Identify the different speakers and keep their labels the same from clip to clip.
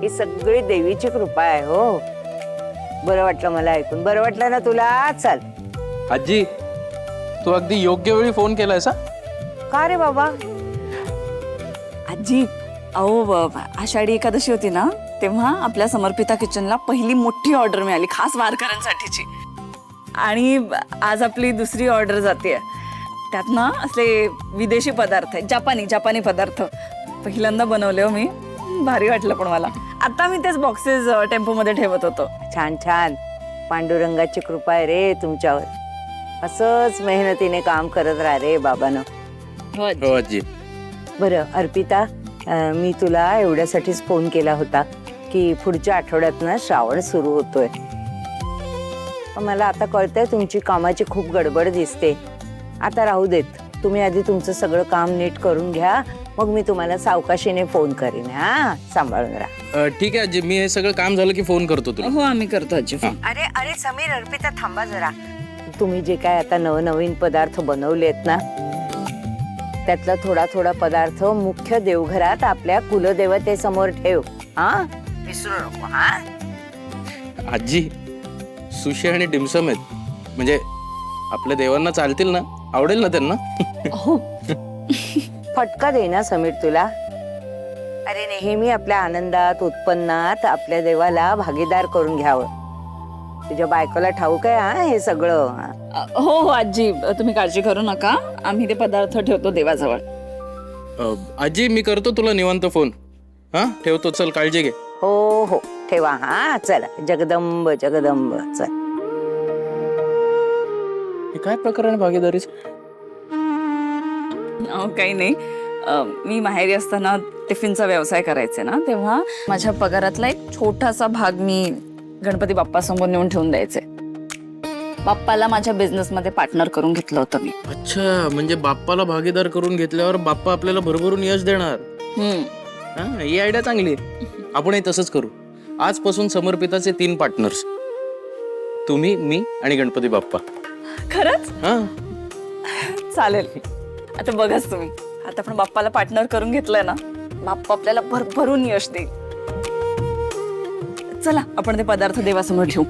Speaker 1: ही सगळी देवीची कृपा आहे हो. बरं वाटलं मला ऐकून. बरं वाटलं ना तुला? चल.
Speaker 2: आजी तू अगदी योग्य वेळी फोन केलायस.
Speaker 1: का रे बाबा?
Speaker 3: आजी अहो आषाढी एकादशी होती ना, तेव्हा आपल्या समर्पिता किचनला पहिली मोठी ऑर्डर मिळाली खास वारकऱ्यांसाठीची. आणि आज आपली दुसरी ऑर्डर जाते. त्यात ना असले विदेशी पदार्थ आहेत, जापानी पदार्थ पहिल्यांदा बनवले हो मी. भारी वाटलं पण मला. आता मी तेच बॉक्सेस टेम्पोमध्ये ठेवत होतो.
Speaker 1: छान छान. पांडुरंगाची कृपा आहे रे तुमच्यावर. असंच मेहनतीने काम करत राहा रे बाबानं.
Speaker 2: हो आजी.
Speaker 1: बरं अर्पिता, मी तुला एवढ्यासाठीच फोन केला होता की पुढच्या आठवड्यात ना श्रावण सुरू होतोय. पण मला आता कळतंय तुमची कामाची खूप गडबड दिसते. आता राहू देत, तुम्ही आधी तुमचं सगळं काम नीट करून घ्या, मग मी तुम्हाला सावकाशीने फोन करीन. हा, सांभाळून राहा.
Speaker 2: ठीक आहे आजी, मी हे सगळं काम झालं की फोन करतो तुला.
Speaker 3: हो आम्ही करतो आजी फोन.
Speaker 1: अरे अरे समीर, अर्पिता थांबा जरा. तुम्ही जे काय आता नवनवीन पदार्थ बनवलेत ना, त्यातला थोडा पदार्थ मुख्य देवघरात आपल्या कुलदेवतेसमोर ठेव. हा, विसरू नको. हा
Speaker 2: आजी सुशी आणि डिमसम आहेत, म्हणजे आपल्या देवांना चालतील ना? आवडेल ना त्यांना?
Speaker 3: हो
Speaker 1: फटका दे ना समीर तुला. अरे नेहमी आपल्या आनंदात उत्पन्नात आपल्या देवाला भागीदार करून घ्यावं. तुझ्या बायकोला ठाऊक आहे हा हे सगळं?
Speaker 3: हो आजी, तुम्ही काळजी करू नका. आम्ही ते पदार्थ ठेवतो देवाजवळ.
Speaker 2: आजी मी करतो तुला निवांत फोन. हा ठेवतो, चल काळजी घे.
Speaker 1: हो हो ठेवा. हा चला. जगदंब जगदंब. चल.
Speaker 2: हे काय प्रकरण भागीदारीच?
Speaker 3: काही नाही. मी माहेरी असताना टिफिनचा व्यवसाय करायचे ना, तेव्हा माझ्या पगारातला एक छोटासा भाग मी गणपती बाप्पा समोर नेऊन ठेवून द्यायचे. बाप्पाला माझ्या बिझनेस मध्ये पार्टनर करून घेतलं होतं मी.
Speaker 2: अच्छा, म्हणजे बाप्पाला भागीदार करून घेतल्यावर बाप्पा आपल्याला भरभरून यश देणार. हा, ही आयडिया चांगली आहे. आपणही तसंच करू. आजपासून समर्पिताचे 3 पार्टनर्स, तुम्ही, मी आणि गणपती बाप्पा.
Speaker 3: खरंच?
Speaker 2: हा
Speaker 3: चालेल. आता बघाच तुम्ही, आता आपण बाप्पाला पार्टनर करून घेतलंय ना, बाप्पा आपल्याला भरभरून यश देईल. चला आपण ते पदार्थ देवासमोर ठेवू.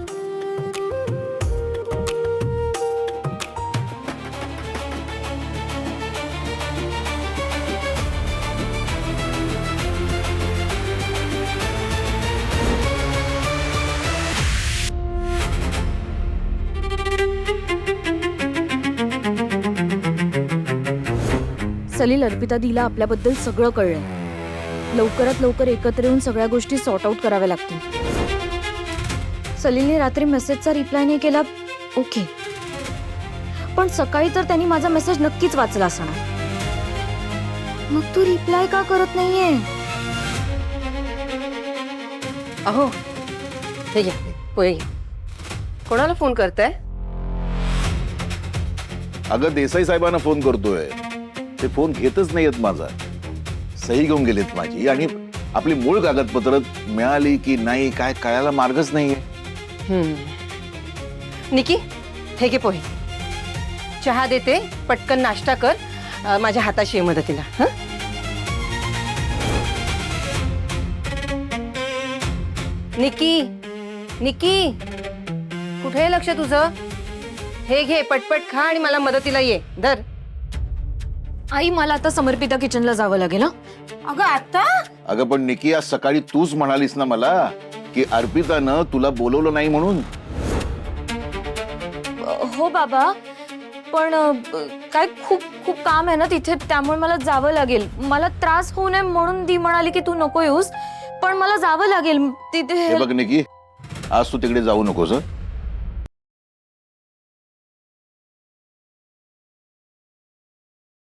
Speaker 4: सलील, अर्पिता दिला आपल्याबद्दल सगळं कळलंय. लवकरात लवकर एकत्र येऊन सगळ्या गोष्टी सॉर्ट आउट कराव्या लागतील. सलीलने रात्री मेसेजचा रिप्लाय नाही केला, ओके, पण सकाळी तर त्यांनी माझा मेसेज नक्कीच वाचला असणार. मग तू रिप्लाय का करत नाहीये?
Speaker 5: अहो हे घ्या पोहे घ्या. कोणाला फोन करताय?
Speaker 6: अगं देसाई साहेबांना फोन करतोय, ते फोन घेतच नाहीयेत माझा. सही घेऊन गेलीत माझी, आणि आपली मूळ कागदपत्र मिळाली की नाही काय कळायला मार्गच नाहीये.
Speaker 5: निकी हे घे पोहे. चहा देते, पटकन नाश्ता कर. माझ्या हाताशी आहे मदतीला. हं? निकी निकी कुठे आहे लक्ष तुझं? हे घे, पटपट खा आणि मला मदतीला ये. धर.
Speaker 4: आई, मला आता समर्पिता किचनला जावं लागेल.
Speaker 5: अगं आता?
Speaker 6: अगं पण निकी, आज सकाळी तूच म्हणालीस ना मला की अर्पितानं तुला बोलवलं नाही म्हणून.
Speaker 4: हो बाबा, पण काय खूप खूप काम आहे ना तिथे, त्यामुळे मला जावं लागेल. मला त्रास होऊ नये म्हणून ती म्हणाली की तू नको येऊस, पण मला जावं लागेल तिथे.
Speaker 6: हे बघ निकी, आज तू तिकडे जाऊ नकोस.